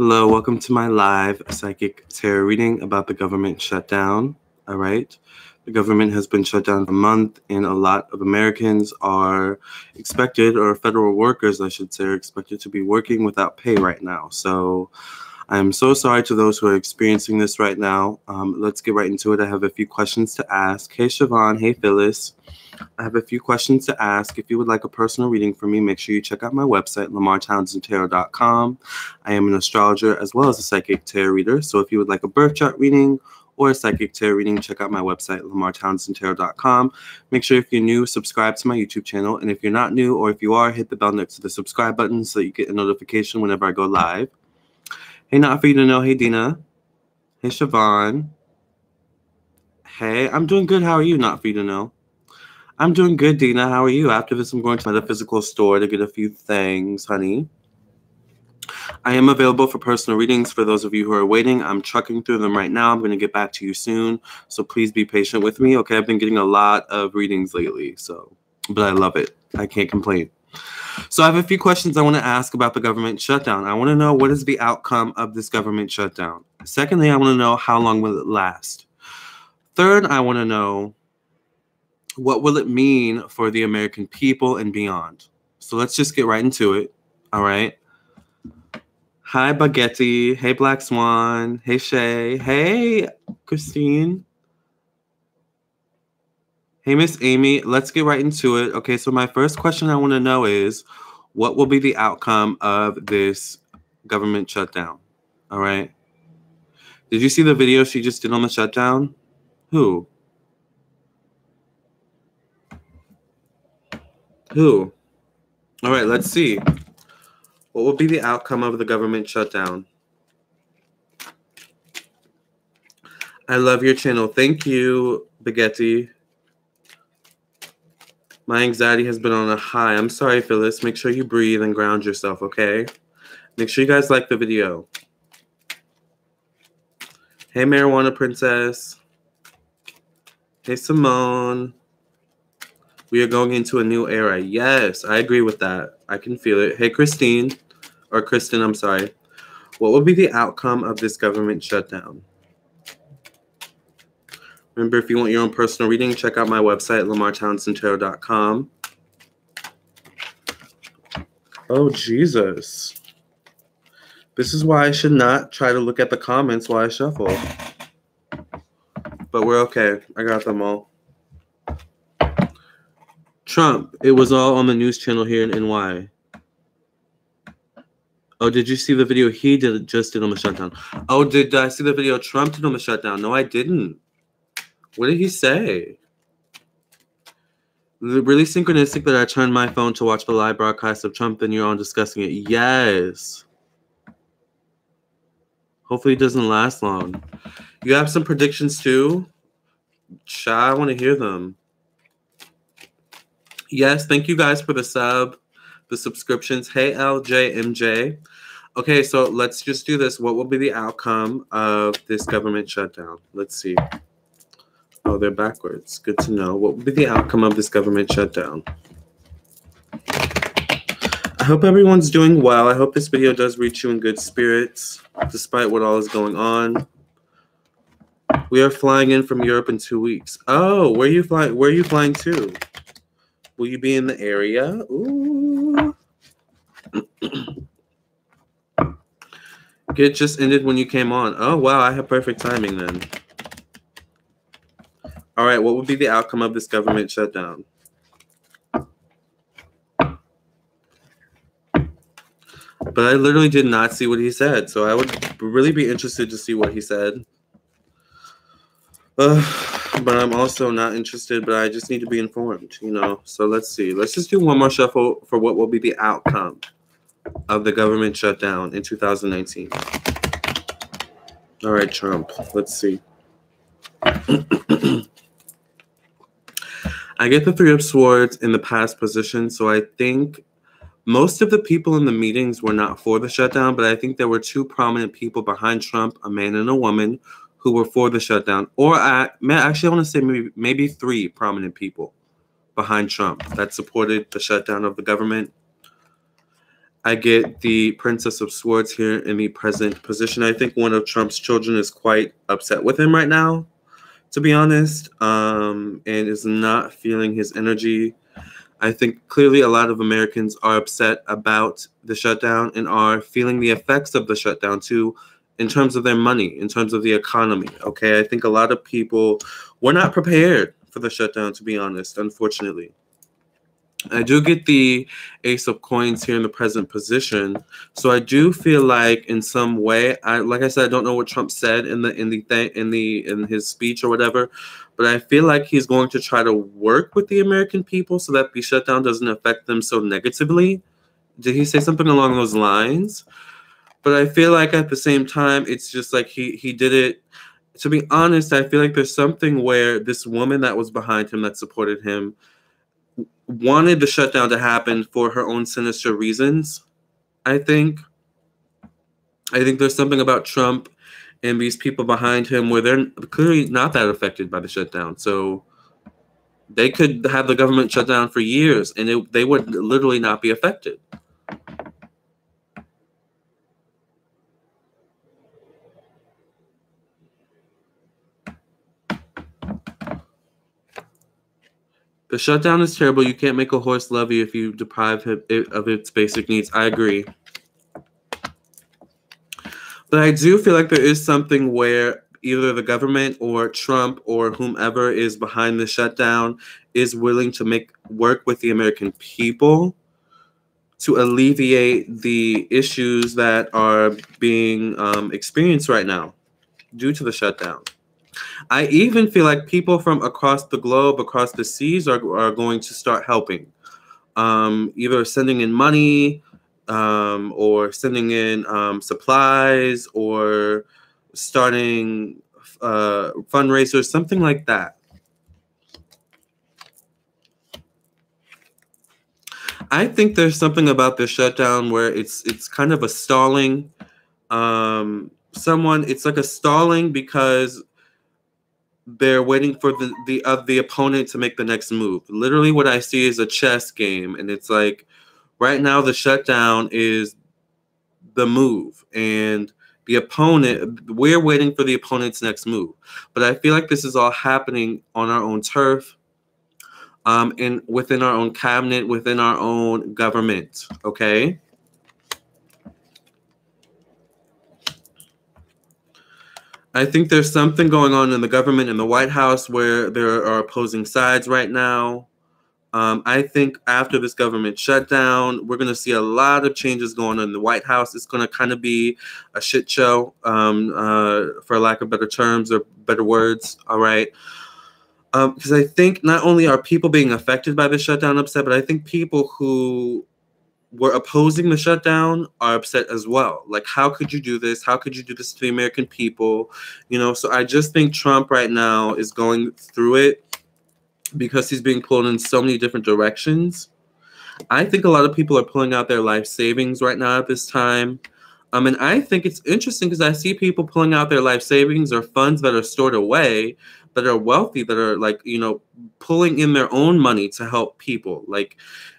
Hello, welcome to my live psychic tarot reading about the government shutdown. All right. The government has been shut down for a month, and a lot of Americans are expected, or federal workers, I should say, are expected to be working without pay right now. So I'm so sorry to those who are experiencing this right now. Let's get right into it. I have a few questions to ask. Hey, Siobhan. Hey, Phyllis. I have a few questions to ask. If you would like a personal reading from me, make sure you check out my website, LamarrTownsendTarot.com. I am an astrologer as well as a psychic tarot reader. So if you would like a birth chart reading or a psychic tarot reading, check out my website, LamarrTownsendTarot.com. Make sure if you're new, subscribe to my YouTube channel. And if you're not new, or if you are, hit the bell next to the subscribe button so you get a notification whenever I go live. Hey, not for you to know. Hey, Dina. Hey, Siobhan. Hey, I'm doing good. How are you? Not for you to know. I'm doing good, Dina. How are you? After this, I'm going to the physical store to get a few things, honey. I am available for personal readings for those of you who are waiting. I'm trucking through them right now. I'm going to get back to you soon, so please be patient with me. Okay, I've been getting a lot of readings lately, but I love it. I can't complain. So I have a few questions I want to ask about the government shutdown. I want to know, what is the outcome of this government shutdown? Secondly, I want to know, how long will it last? Third, I want to know, what will it mean for the American people and beyond? So let's just get right into it. All right. Hi, Baguetti. Hey, Black Swan. Hey, Shay. Hey, Christine. Hey, Miss Amy. Let's get right into it. Okay, so my first question I want to know is, what will be the outcome of this government shutdown? All right. Did you see the video she just did on the shutdown? Who? All right, let's see. What will be the outcome of the government shutdown? I love your channel. Thank you, Baguetti. My anxiety has been on a high. I'm sorry, Phyllis. Make sure you breathe and ground yourself, okay? Make sure you guys like the video. Hey, Marijuana Princess. Hey, Simone. We are going into a new era. Yes, I agree with that. I can feel it. Hey, Christine. Or Kristen, I'm sorry. What will be the outcome of this government shutdown? Remember, if you want your own personal reading, check out my website, LamarrTownsendTarot.com. Oh, Jesus. This is why I should not try to look at the comments while I shuffle. But we're okay. I got them all. Trump. It was all on the news channel here in NY. Oh, did you see the video he just did on the shutdown? Oh, did I see the video Trump did on the shutdown? No, I didn't. What did he say? Really synchronistic that I turned my phone to watch the live broadcast of Trump and you're all discussing it. Yes. Hopefully it doesn't last long. You have some predictions too? I want to hear them. Yes, thank you guys for the subscriptions. Hey, LJMJ. Okay, so let's just do this. What will be the outcome of this government shutdown? Let's see. Oh, they're backwards. Good to know. What will be the outcome of this government shutdown? I hope everyone's doing well. I hope this video does reach you in good spirits, despite what all is going on. We are flying in from Europe in 2 weeks. Oh, where are you flying? Where are you flying to? Will you be in the area? Ooh. It just ended when you came on. Oh, wow. I have perfect timing then. All right. What would be the outcome of this government shutdown? But I literally did not see what he said. So I would really be interested to see what he said. But I'm also not interested, but I just need to be informed, you know. So let's see. Let's just do one more shuffle for what will be the outcome of the government shutdown in 2019. All right, Trump. Let's see. I get the Three of Swords in the past position, so I think most of the people in the meetings were not for the shutdown, but I think there were two prominent people behind Trump, a man and a woman, who were for the shutdown. Or actually, I want to say maybe three prominent people behind Trump that supported the shutdown of the government. I get the Princess of Swords here in the present position. I think one of Trump's children is quite upset with him right now, to be honest, and is not feeling his energy. I think clearly a lot of Americans are upset about the shutdown and are feeling the effects of the shutdown too, in terms of their money, in terms of the economy. Okay, I think a lot of people were not prepared for the shutdown, to be honest, unfortunately. I do get the Ace of Coins here in the present position, so I do feel like in some way, like I said, I don't know what Trump said in his speech or whatever, but I feel like he's going to try to work with the American people so that the shutdown doesn't affect them so negatively. Did he say something along those lines? But I feel like at the same time, it's just like he did it. To be honest, I feel like there's something where this woman that was behind him, that supported him, wanted the shutdown to happen for her own sinister reasons. I think there's something about Trump and these people behind him where they're clearly not that affected by the shutdown. So they could have the government shut down for years and they would literally not be affected. The shutdown is terrible. You can't make a horse love you if you deprive it of its basic needs. I agree. But I do feel like there is something where either the government or Trump or whomever is behind the shutdown is willing to work with the American people to alleviate the issues that are being experienced right now due to the shutdown. I even feel like people from across the globe, across the seas, are going to start helping, either sending in money or sending in supplies or starting fundraisers, something like that. I think there's something about the shutdown where it's kind of a stalling. It's like a stalling because they're waiting for the opponent to make the next move. Literally, what I see is a chess game, and it's like right now the shutdown is the move, and the opponent. We're waiting for the opponent's next move, but I feel like this is all happening on our own turf, and within our own cabinet, within our own government. Okay. I think there's something going on in the government in the White House where there are opposing sides right now. I think after this government shutdown, we're going to see a lot of changes going on in the White House. It's going to kind of be a shit show, for lack of better terms or better words. All right. Because I think not only are people being affected by the shutdown upset, but I think people who were opposing the shutdown are upset as well. Like, how could you do this? How could you do this to the American people? So I just think Trump right now is going through it because he's being pulled in so many different directions. I think a lot of people are pulling out their life savings right now at this time. And I think it's interesting because I see people pulling out their life savings or funds that are stored away, that are wealthy, that are pulling in their own money to help people. Like,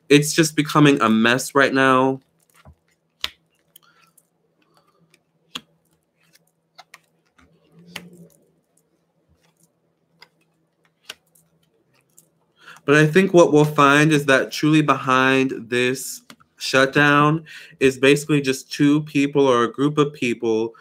it's just becoming a mess right now. But I think what we'll find is that truly behind this shutdown is basically just two people or a group of people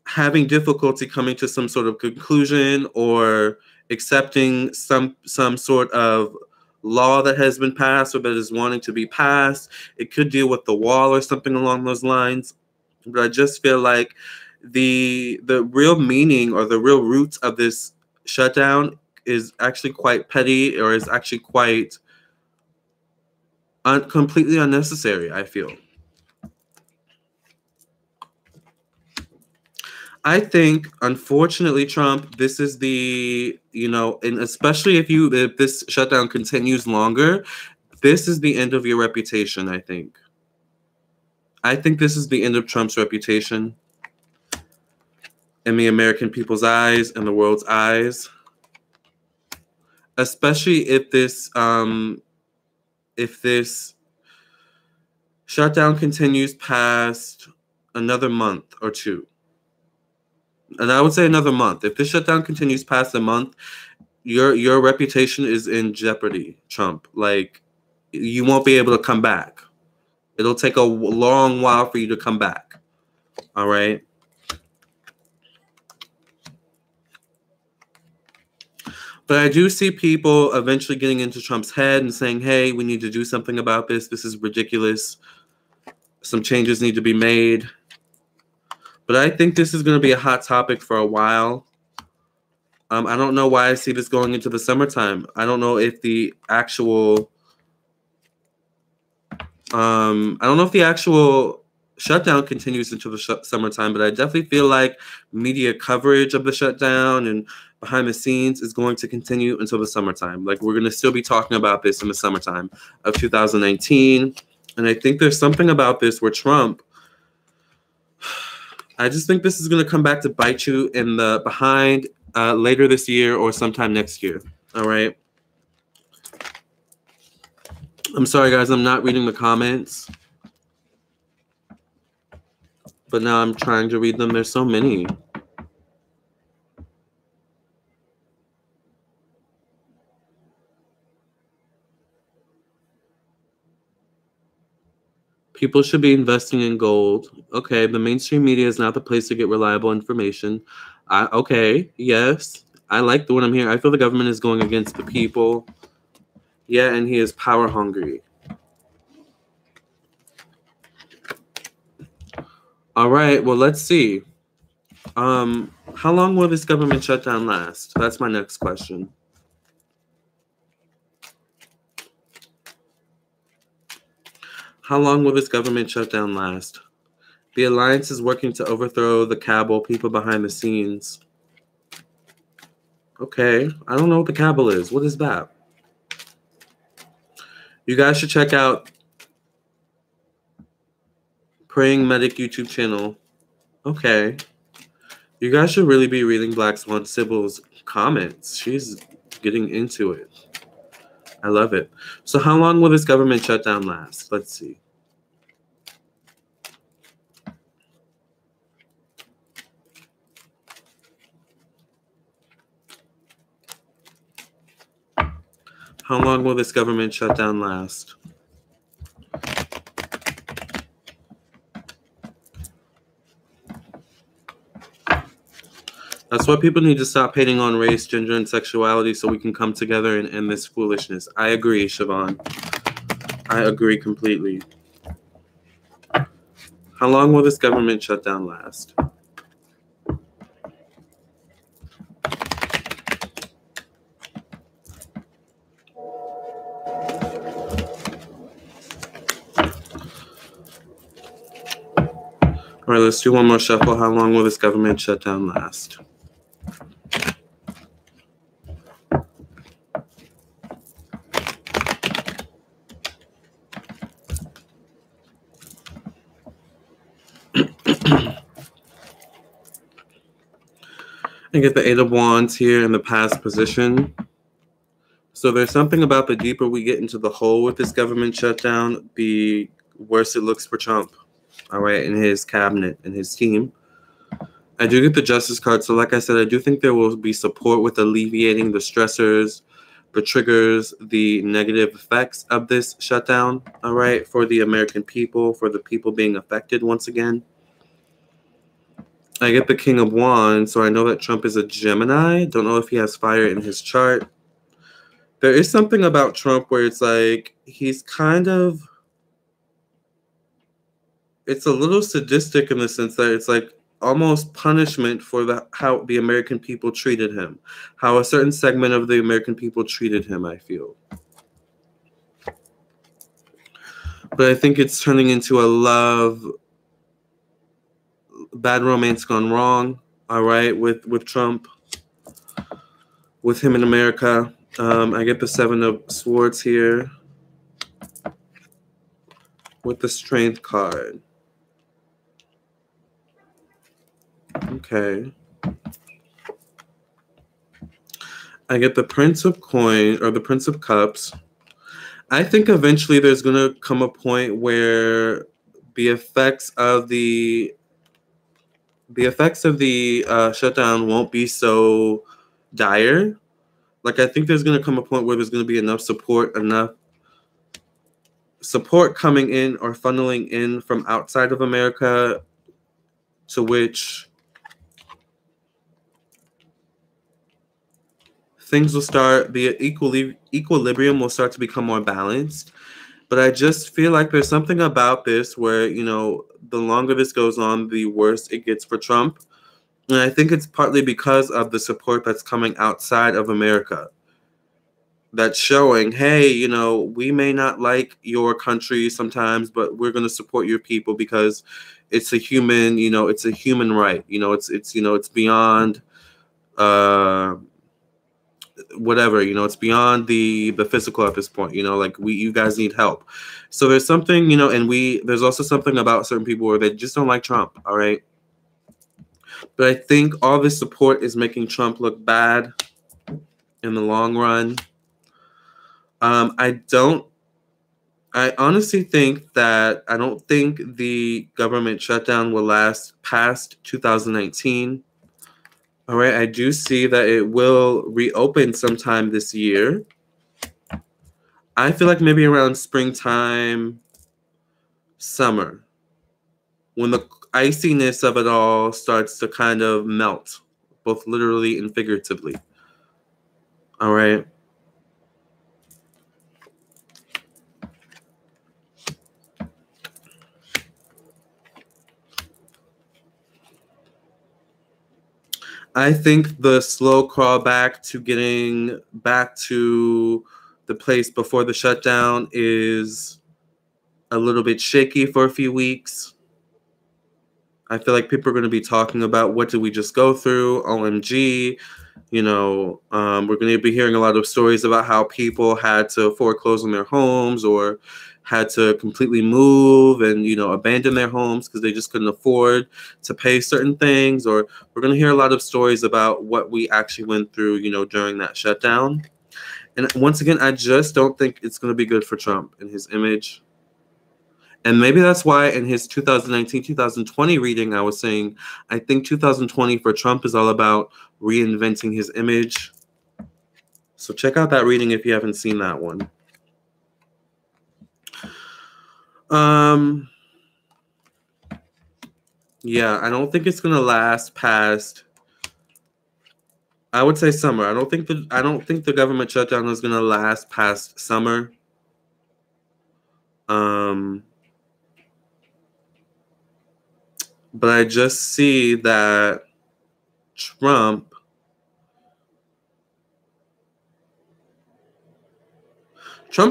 having difficulty coming to some sort of conclusion or accepting some sort of law that has been passed or that is wanting to be passed. It could deal with the wall or something along those lines. But I just feel like the real meaning or the real roots of this shutdown is actually quite petty, or is actually quite completely unnecessary, I feel. I think, unfortunately, Trump, this is and especially if this shutdown continues longer, this is the end of your reputation, I think. I think this is the end of Trump's reputation in the American people's eyes and the world's eyes. Especially if this Shutdown continues past another month or two. And I would say another month. If this shutdown continues past a month, your reputation is in jeopardy, Trump. Like, you won't be able to come back. It'll take a long while for you to come back. All right? But I do see people eventually getting into Trump's head and saying, hey, we need to do something about this. This is ridiculous. Some changes need to be made. But I think this is going to be a hot topic for a while. I don't know why I see this going into the summertime. I don't know if the actual shutdown continues into the summertime, but I definitely feel like media coverage of the shutdown and behind the scenes is going to continue until the summertime. Like, we're going to still be talking about this in the summertime of 2019. And I think there's something about this where Trump, I just think this is going to come back to bite you in the behind later this year or sometime next year. All right. I'm sorry, guys. I'm not reading the comments. But now I'm trying to read them. There's so many. People should be investing in gold. Okay, the mainstream media is not the place to get reliable information. Okay, yes. I like the one I'm hearing. I feel the government is going against the people. Yeah, and he is power hungry. All right, well, let's see. How long will this government shutdown last? That's my next question. How long will this government shutdown last? The alliance is working to overthrow the cabal, people behind the scenes. Okay, I don't know what the cabal is. What is that? You guys should check out Praying Medic YouTube channel. Okay. You guys should really be reading Black Swan Sybil's comments. She's getting into it. I love it. So how long will this government shutdown last? Let's see. How long will this government shutdown last? That's why people need to stop hating on race, gender, and sexuality so we can come together and end this foolishness. I agree, Siobhan. I agree completely. How long will this government shutdown last? All right, let's do one more shuffle. How long will this government shutdown last? I get the Eight of Wands here in the past position. So there's something about the deeper we get into the hole with this government shutdown, the worse it looks for Trump, all right, and his cabinet and his team. I do get the Justice card. So like I said, I do think there will be support with alleviating the stressors, the triggers, the negative effects of this shutdown, all right, for the American people, for the people being affected once again. I get the King of Wands, so I know that Trump is a Gemini. Don't know if he has fire in his chart. There is something about Trump where it's like he's kind of, it's a little sadistic in the sense that it's like almost punishment for how the American people treated him, how a certain segment of the American people treated him, I feel. But I think it's turning into a love, bad romance gone wrong, all right, with Trump, with him in America. I get the Seven of Swords here with the Strength card. Okay. I get the Prince of Coins, or the Prince of Cups. I think eventually there's going to come a point where the effects of the shutdown won't be so dire. Like, I think there's going to come a point where there's going to be enough support coming in or funneling in from outside of America, to which things will start, the equilibrium will start to become more balanced. But I just feel like there's something about this where, the longer this goes on, the worse it gets for Trump. And I think it's partly because of the support that's coming outside of America. That's showing, hey, we may not like your country sometimes, but we're going to support your people because it's a human, it's a human right. It's beyond whatever, it's beyond the physical at this point. Like, you guys need help. So there's something, and there's also something about certain people where they just don't like Trump. All right. But I think all this support is making Trump look bad in the long run. I honestly think that I don't think the government shutdown will last past 2019. All right, I do see that it will reopen sometime this year. I feel like maybe around springtime, summer, when the iciness of it all starts to kind of melt, both literally and figuratively. All right. I think the slow crawl back to getting back to the place before the shutdown is a little bit shaky for a few weeks. I feel like people are going to be talking about, what did we just go through? OMG. We're going to be hearing a lot of stories about how people had to foreclose on their homes or had to completely move and, abandon their homes because they just couldn't afford to pay certain things. Or we're going to hear a lot of stories about what we actually went through, during that shutdown. And once again, I just don't think it's going to be good for Trump and his image. And maybe that's why in his 2019-2020 reading, I was saying, I think 2020 for Trump is all about reinventing his image. So check out that reading if you haven't seen that one. Yeah, I don't think it's gonna last past, I would say, summer. I don't think the government shutdown is gonna last past summer. But I just see that Trump's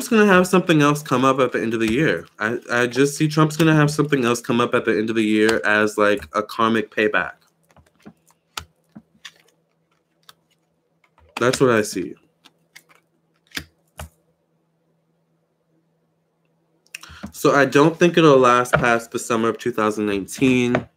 going to have something else come up at the end of the year. I just see Trump's going to have something else come up at the end of the year as like a karmic payback. That's what I see. So I don't think it'll last past the summer of 2019.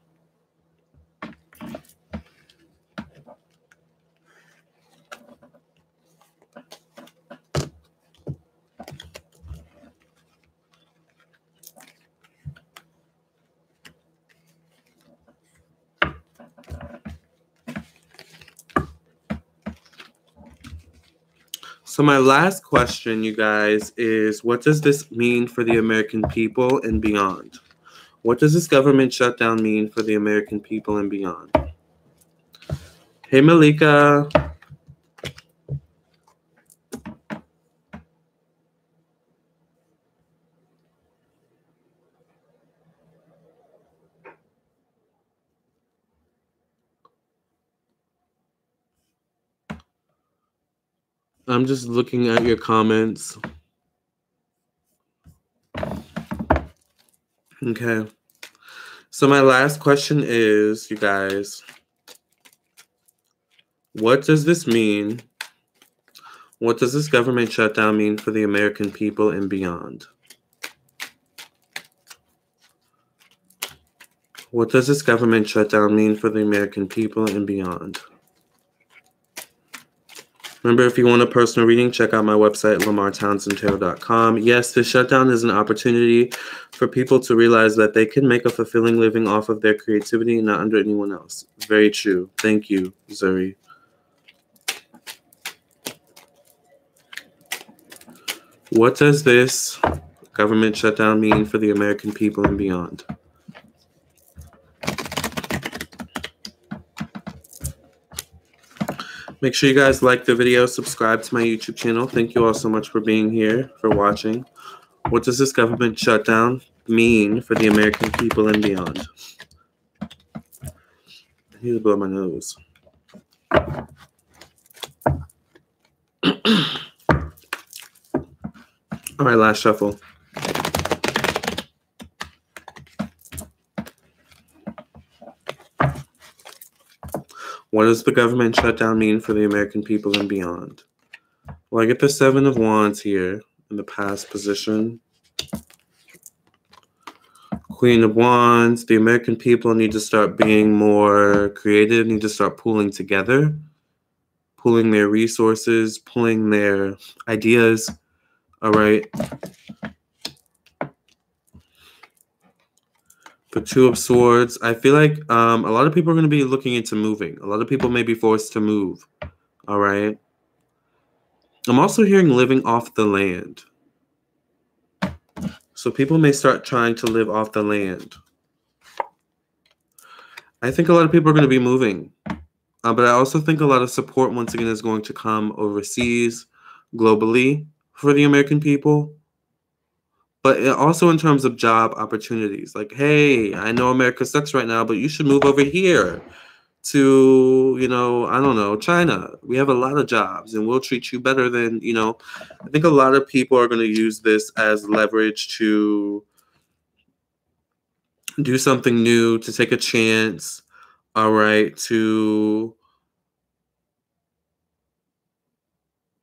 So my last question, you guys, is what does this mean for the American people and beyond? What does this government shutdown mean for the American people and beyond? Hey, Malika. I'm just looking at your comments. Okay. So my last question is, you guys, what does this mean? What does this government shutdown mean for the American people and beyond? What does this government shutdown mean for the American people and beyond? Remember, if you want a personal reading, check out my website, lamarrtownsendtarot.com. Yes, the shutdown is an opportunity for people to realize that they can make a fulfilling living off of their creativity and not under anyone else. Very true. Thank you, Zuri. What does this government shutdown mean for the American people and beyond? Make sure you guys like the video, subscribe to my YouTube channel. Thank you all so much for being here, for watching. What does this government shutdown mean for the American people and beyond? I need to blow my nose. All right, last shuffle. What does the government shutdown mean for the American people and beyond? Well, I get the Seven of Wands here in the past position. Queen of Wands. The American people need to start being more creative, need to start pulling together, pulling their resources, pulling their ideas. All right. The Two of Swords. I feel like a lot of people are going to be looking into moving. A lot of people may be forced to move. All right. I'm also hearing living off the land. So people may start trying to live off the land. I think a lot of people are going to be moving. But I also think a lot of support, once again, is going to come overseas, globally, for the American people. But also in terms of job opportunities. Like, hey, I know America sucks right now, but you should move over here to, I don't know, China. We have a lot of jobs and we'll treat you better than, I think a lot of people are going to use this as leverage to do something new, to take a chance, all right, to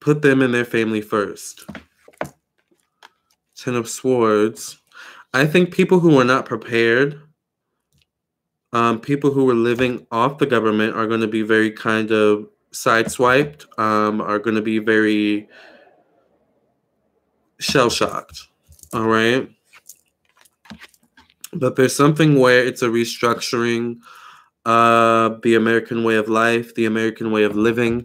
put them and their family first. Ten of Swords. I think people who are not prepared, people who are living off the government are going to be very kind of sideswiped, are going to be very shell-shocked, all right? But there's something where it's a restructuring of the American way of life, the American way of living.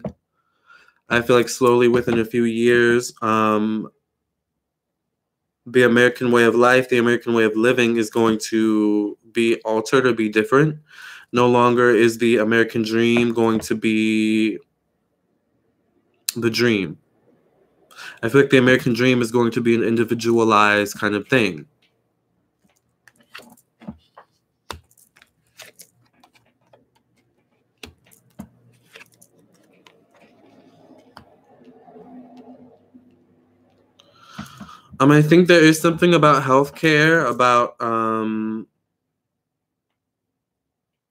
I feel like slowly within a few years, the American way of life, the American way of living is going to be altered or be different. No longer is the American dream going to be the dream. I feel like the American dream is going to be an individualized kind of thing. I think there is something about healthcare, about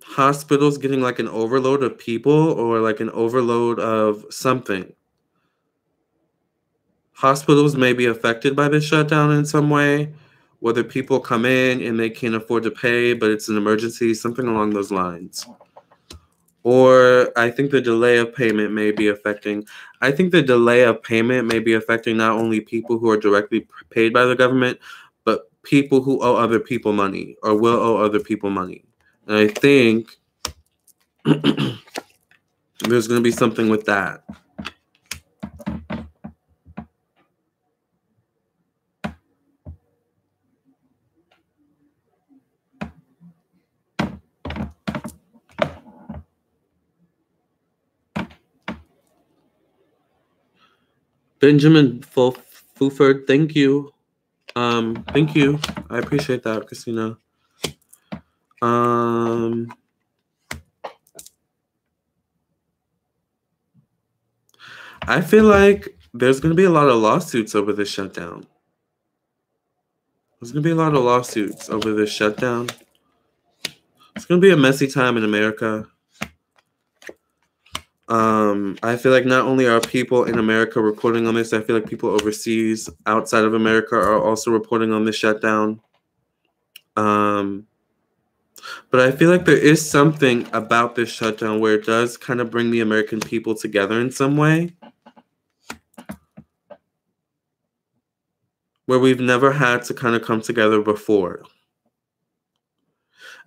hospitals getting like an overload of people or like an overload of something. Hospitals may be affected by the shutdown in some way, whether people come in and they can't afford to pay, but it's an emergency, something along those lines. Or I think the delay of payment may be affecting. I think the delay of payment may be affecting not only people who are directly paid by the government, but people who owe other people money or will owe other people money. And I think there's going to be something with that. Benjamin Fulford, thank you. Thank you. I appreciate that, Christina. I feel like there's going to be a lot of lawsuits over this shutdown. There's going to be a lot of lawsuits over this shutdown. It's going to be a messy time in America. I feel like not only are people in America reporting on this, I feel like people overseas, outside of America, are also reporting on the shutdown. But I feel like there is something about this shutdown where it does kind of bring the American people together in some way. where we've never had to kind of come together before.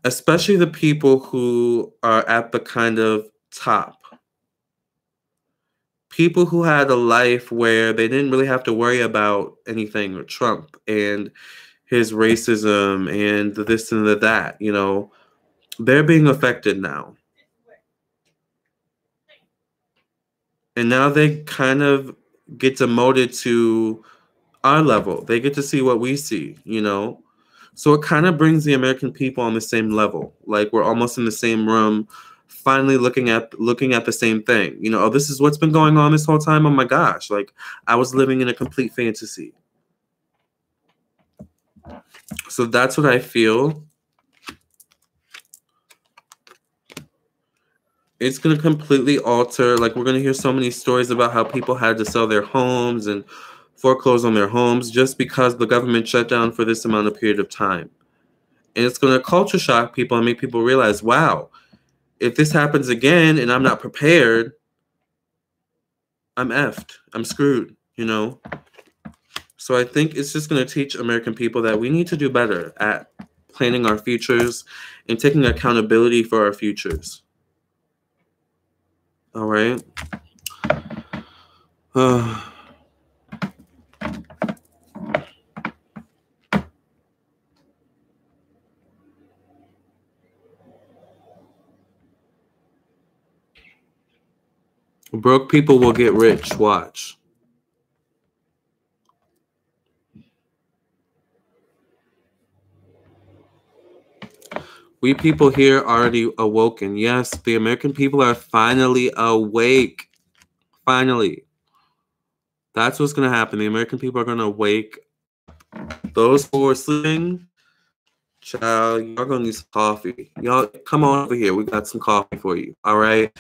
Especially the people who are at the kind of top. People who had a life where they didn't really have to worry about anything, or Trump and his racism and the this and the that, you know, they're being affected now. And now they kind of get demoted to our level. They get to see what we see, you know? So it kind of brings the American people on the same level. Like we're almost in the same room, finally looking at the same thing. You know, oh, this is what's been going on this whole time. Oh my gosh, like I was living in a complete fantasy. So that's what I feel. It's going to completely alter, like we're going to hear so many stories about how people had to sell their homes and foreclose on their homes just because the government shut down for this amount of period of time. And it's going to culture shock people and make people realize, wow, if this happens again and I'm not prepared, I'm effed. I'm screwed, you know? So I think it's just going to teach American people that we need to do better at planning our futures and taking accountability for our futures. All right? Broke people will get rich. Watch. We people here already awoken. Yes, the American people are finally awake. Finally. That's what's going to happen. The American people are going to wake. Those who are sleeping, child, y'all going to need some coffee. Y'all, come on over here. We got some coffee for you. All right?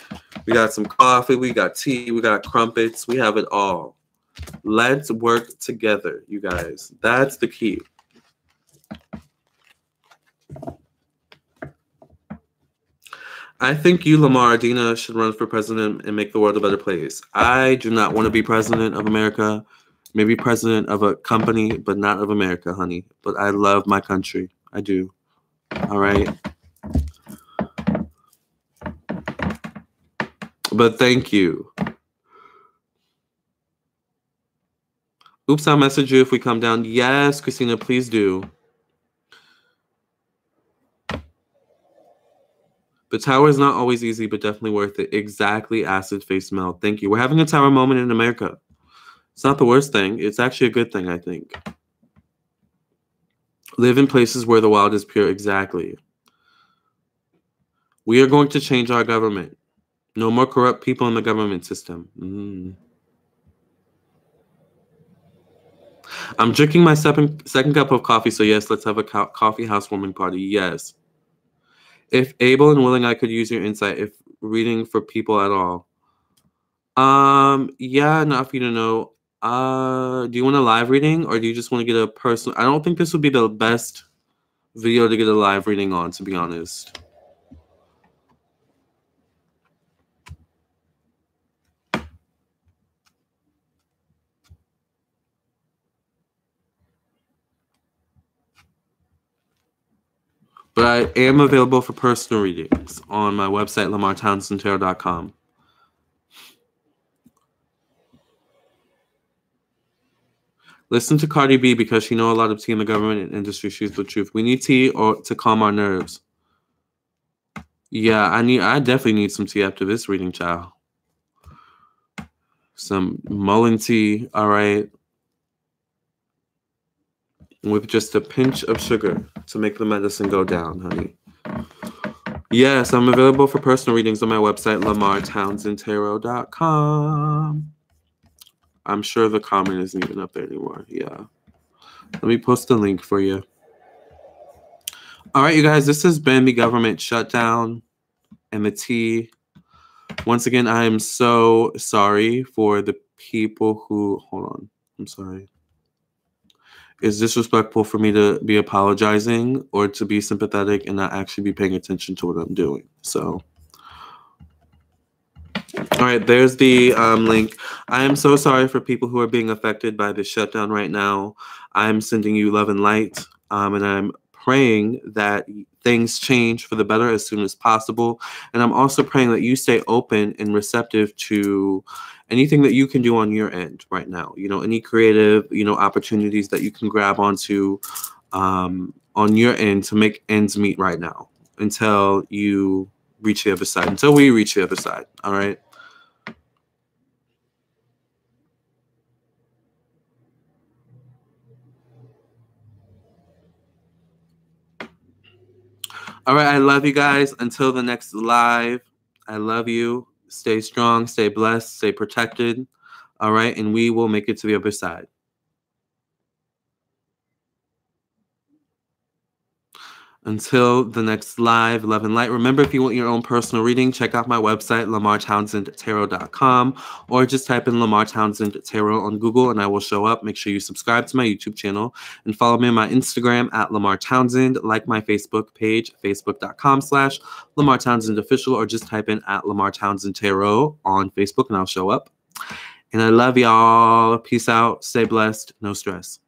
We got some coffee. We got tea. We got crumpets. We have it all. Let's work together, you guys. That's the key. I think you, Lamarr Dina, should run for president and make the world a better place. I do not want to be president of America. Maybe president of a company, but not of America, honey. But I love my country. I do. All right. But thank you. Oops, I'll message you if we come down. Yes, Christina, please do. The tower is not always easy, but definitely worth it. Exactly, acid face melt. Thank you. We're having a tower moment in America. It's not the worst thing. It's actually a good thing, I think. Live in places where the wild is pure. Exactly. We are going to change our government. No more corrupt people in the government system. I'm drinking my second cup of coffee, so yes, let's have a coffee housewarming party. Yes. If able and willing, I could use your insight if reading for people at all. Yeah, enough for you to know. Do you want a live reading or do you just want to get a personal? I don't think this would be the best video to get a live reading on, to be honest. But I am available for personal readings on my website, lamarrtownsendtarot.com. Listen to Cardi B because she knows a lot of tea in the government and industry. She's the truth. We need tea to calm our nerves. Yeah, I definitely need some tea after this reading, child. Some mullein tea, all right. With just a pinch of sugar to make the medicine go down, honey. Yes, I'm available for personal readings on my website, lamarrtownsendtarot.com. I'm sure the comment isn't even up there anymore. Yeah. Let me post the link for you. All right, you guys, this has been the government shutdown and the tea. Once again, I am so sorry for the people who, hold on, I'm sorry. It's disrespectful for me to be apologizing or to be sympathetic and not actually be paying attention to what I'm doing. So All right, there's the link. I am so sorry for people who are being affected by this shutdown right now. I'm sending you love and light, and I'm praying that things change for the better as soon as possible. And I'm also praying that you stay open and receptive to anything that you can do on your end right now. You know, any creative, opportunities that you can grab onto on your end to make ends meet right now until you reach the other side, until we reach the other side. All right. All right, I love you guys. Until the next live, I love you. Stay strong, stay blessed, stay protected. All right, and we will make it to the other side. Until the next live, love and light. Remember, if you want your own personal reading, check out my website, LamarrTownsendTarot.com, or just type in Lamarr Townsend Tarot on Google and I will show up. Make sure you subscribe to my YouTube channel and follow me on my Instagram at Lamarr Townsend. Like my Facebook page, facebook.com/Lamarr Townsend Official, or just type in at Lamarr Townsend Tarot on Facebook and I'll show up. And I love y'all. Peace out. Stay blessed. No stress.